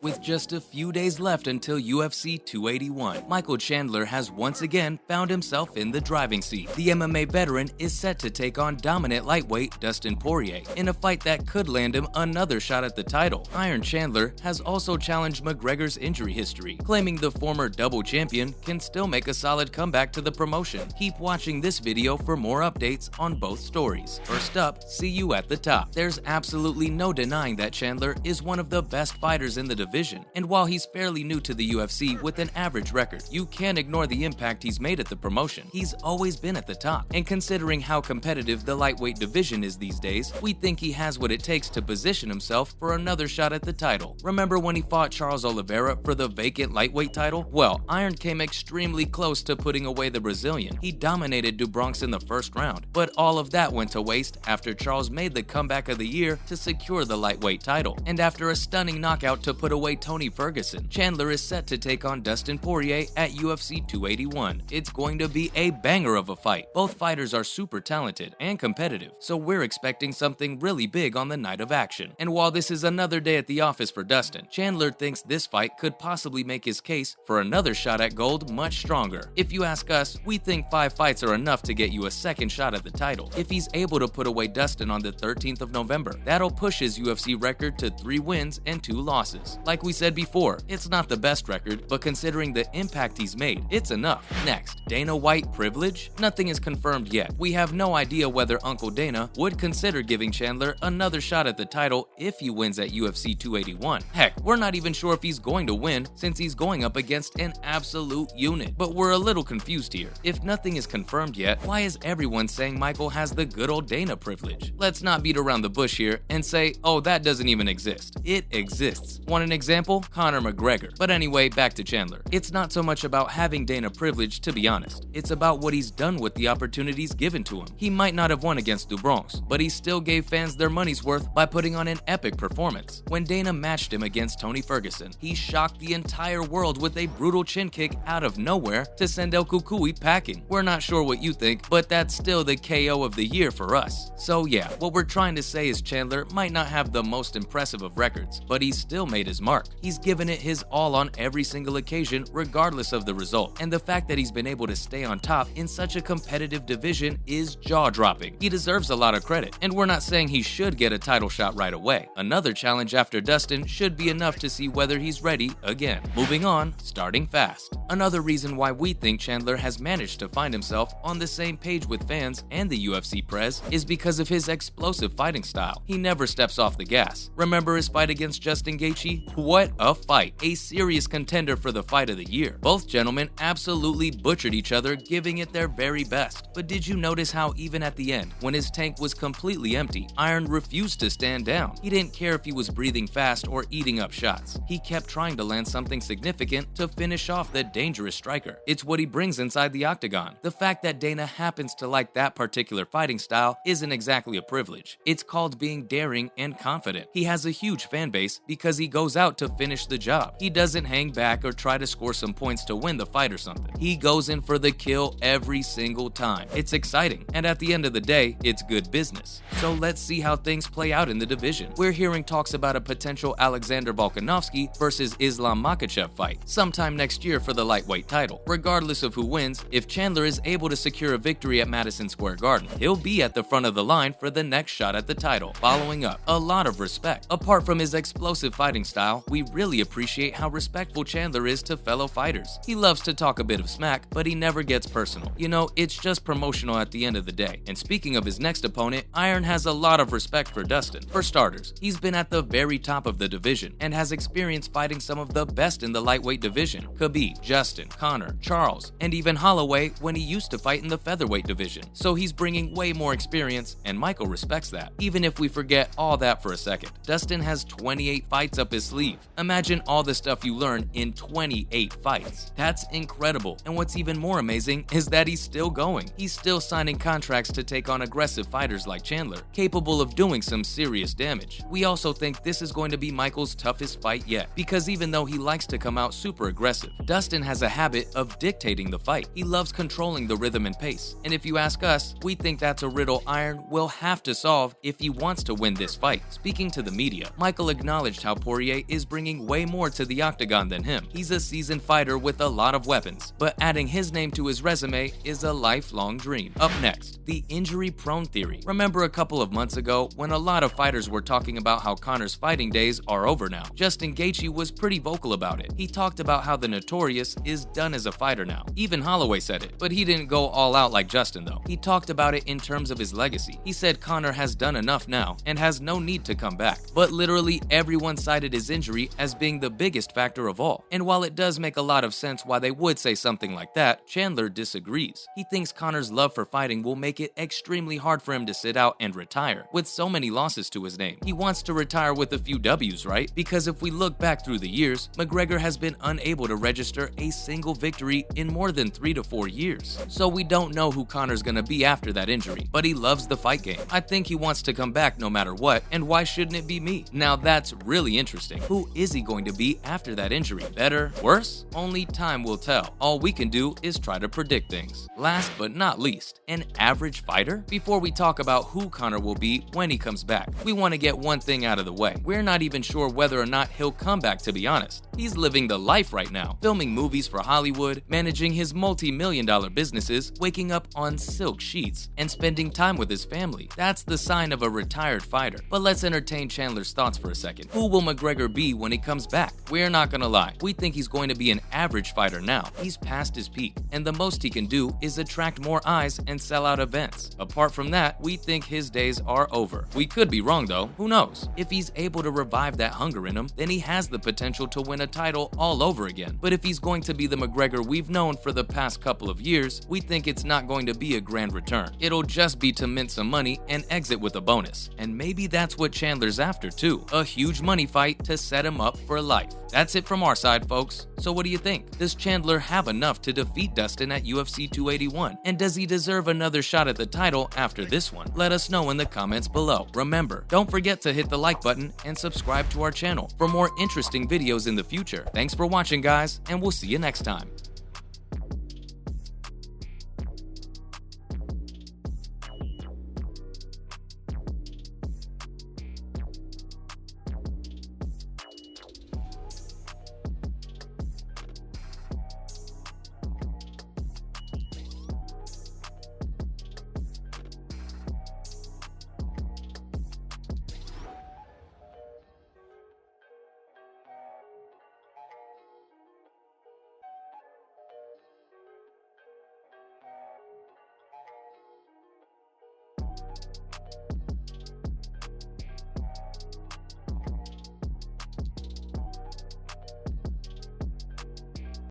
With just a few days left until UFC 281, Michael Chandler has once again found himself in the driving seat. The MMA veteran is set to take on dominant lightweight Dustin Poirier in a fight that could land him another shot at the title. Iron Chandler has also challenged McGregor's injury history, claiming the former double champion can still make a solid comeback to the promotion. Keep watching this video for more updates on both stories. First up, see you at the top. There's absolutely no denying that Chandler is one of the best fighters in the division, and while he's fairly new to the UFC with an average record, you can't ignore the impact he's made at the promotion. He's always been at the top, and considering how competitive the lightweight division is these days, we think he has what it takes to position himself for another shot at the title. Remember when he fought Charles Oliveira for the vacant lightweight title? Well, Iron came extremely close to putting away the Brazilian. He dominated do Bronx in the first round, but all of that went to waste after Charles made the comeback of the year to secure the lightweight title. And after a stunning knockout to put away Tony Ferguson, Chandler is set to take on Dustin Poirier at UFC 281. It's going to be a banger of a fight. Both fighters are super talented and competitive, so we're expecting something really big on the night of action. And while this is another day at the office for Dustin, Chandler thinks this fight could possibly make his case for another shot at gold much stronger. If you ask us, we think 5 fights are enough to get you a second shot at the title. If he's able to put away Dustin on the 13th of November, that'll push his UFC record to 3 wins and 2 losses. Like we said before, it's not the best record, but considering the impact he's made, it's enough. Next, Dana White privilege? Nothing is confirmed yet. We have no idea whether Uncle Dana would consider giving Chandler another shot at the title if he wins at UFC 281. Heck, we're not even sure if he's going to win since he's going up against an absolute unit. But we're a little confused here. If nothing is confirmed yet, why is everyone saying Michael has the good old Dana privilege? Let's not beat around the bush here and say, oh, that doesn't even exist. It exists. Want an example? Conor McGregor. But anyway, back to Chandler. It's not so much about having Dana privilege, to be honest. It's about what he's done with the opportunities given to him. He might not have won against do Bronx, but he still gave fans their money's worth by putting on an epic performance. When Dana matched him against Tony Ferguson, he shocked the entire world with a brutal chin kick out of nowhere to send El Cucuy packing. We're not sure what you think, but that's still the KO of the year for us. So yeah, what we're trying to say is Chandler might not have the most impressive of records, but he's still made his mark. He's given it his all on every single occasion, regardless of the result. And the fact that he's been able to stay on top in such a competitive division is jaw-dropping. He deserves a lot of credit, and we're not saying he should get a title shot right away. Another challenge after Dustin should be enough to see whether he's ready again. Moving on, starting fast. Another reason why we think Chandler has managed to find himself on the same page with fans and the UFC press is because of his explosive fighting style. He never steps off the gas. Remember his fight against Justin Gaethje? What a fight! A serious contender for the fight of the year. Both gentlemen absolutely butchered each other, giving it their very best. But did you notice how even at the end, when his tank was completely empty, Iron refused to stand down? He didn't care if he was breathing fast or eating up shots. He kept trying to land something significant to finish off the dangerous striker. It's what he brings inside the octagon. The fact that Dana happens to like that particular fighting style isn't exactly a privilege. It's called being daring and confident. He has a huge fan base because he goes out to finish the job. He doesn't hang back or try to score some points to win the fight or something. He goes in for the kill every single time. It's exciting, and at the end of the day, it's good business. So let's see how things play out in the division. We're hearing talks about a potential Alexander Volkanovski versus Islam Makhachev fight sometime next year for the lightweight title. Regardless of who wins, if Chandler is able to secure a victory at Madison Square Garden, he'll be at the front of the line for the next shot at the title. Following up, a lot of respect. Apart from his explosive fighting style, we really appreciate how respectful Chandler is to fellow fighters. He loves to talk a bit of smack, but he never gets personal. You know, it's just promotional at the end of the day. And speaking of his next opponent, Iron has a lot of respect for Dustin. For starters, he's been at the very top of the division and has experience fighting some of the best in the lightweight division. Khabib, Justin, Conor, Charles, and even Holloway when he used to fight in the featherweight division. So he's bringing way more experience, and Michael respects that. Even if we forget all that for a second, Dustin has 28 fights up his sleeve. Imagine all the stuff you learn in 28 fights. That's incredible. And what's even more amazing is that he's still going. He's still signing contracts to take on aggressive fighters like Chandler, capable of doing some serious damage. We also think this is going to be Michael's toughest fight yet, because even though he likes to come out super aggressive, Dustin has a habit of dictating the fight. He loves controlling the rhythm and pace. And if you ask us, we think that's a riddle Iron will have to solve if he wants to win this fight. Speaking to the media, Michael acknowledged how Poirier is bringing way more to the octagon than him. He's a seasoned fighter with a lot of weapons, but adding his name to his resume is a lifelong dream. Up next, the injury-prone theory. Remember a couple of months ago when a lot of fighters were talking about how Conor's fighting days are over now? Justin Gaethje was pretty vocal about it. He talked about how the Notorious is done as a fighter now. Even Holloway said it, but he didn't go all out like Justin though. He talked about it in terms of his legacy. He said Conor has done enough now and has no need to come back. But literally everyone cited his injury as being the biggest factor of all. And while it does make a lot of sense why they would say something like that, Chandler disagrees. He thinks Conor's love for fighting will make it extremely hard for him to sit out and retire. With so many losses to his name, he wants to retire with a few W's, right? Because if we look back through the years, McGregor has been unable to register a single victory in more than 3 to 4 years. So we don't know who Conor's gonna be after that injury, but he loves the fight game. I think he wants to come back no matter what, and why shouldn't it be me? Now that's really interesting. Who is he going to be after that injury? Better? Worse? Only time will tell. All we can do is try to predict things. Last but not least, an average fighter? Before we talk about who Conor will be when he comes back, we want to get one thing out of the way. We're not even sure whether or not he'll come back, to be honest. He's living the life right now, filming movies for Hollywood, managing his multi-million-dollar businesses, waking up on silk sheets, and spending time with his family. That's the sign of a retired fighter. But let's entertain Chandler's thoughts for a second. Who will McGregor be when he comes back? We're not gonna lie, we think he's going to be an average fighter now. He's past his peak, and the most he can do is attract more eyes and sell out events. Apart from that, we think his days are over. We could be wrong though, who knows? If he's able to revive that hunger in him, then he has the potential to win a title all over again. But if he's going to be the McGregor we've known for the past couple of years, we think it's not going to be a grand return. It'll just be to mint some money and exit with a bonus. And maybe that's what Chandler's after too, a huge money fight to set him up for life. That's it from our side, folks. So what do you think? Does Chandler have enough to defeat Dustin at UFC 281? And does he deserve another shot at the title after this one? Let us know in the comments below. Remember, don't forget to hit the like button and subscribe to our channel for more interesting videos in the future. Thanks for watching, guys, and we'll see you next time.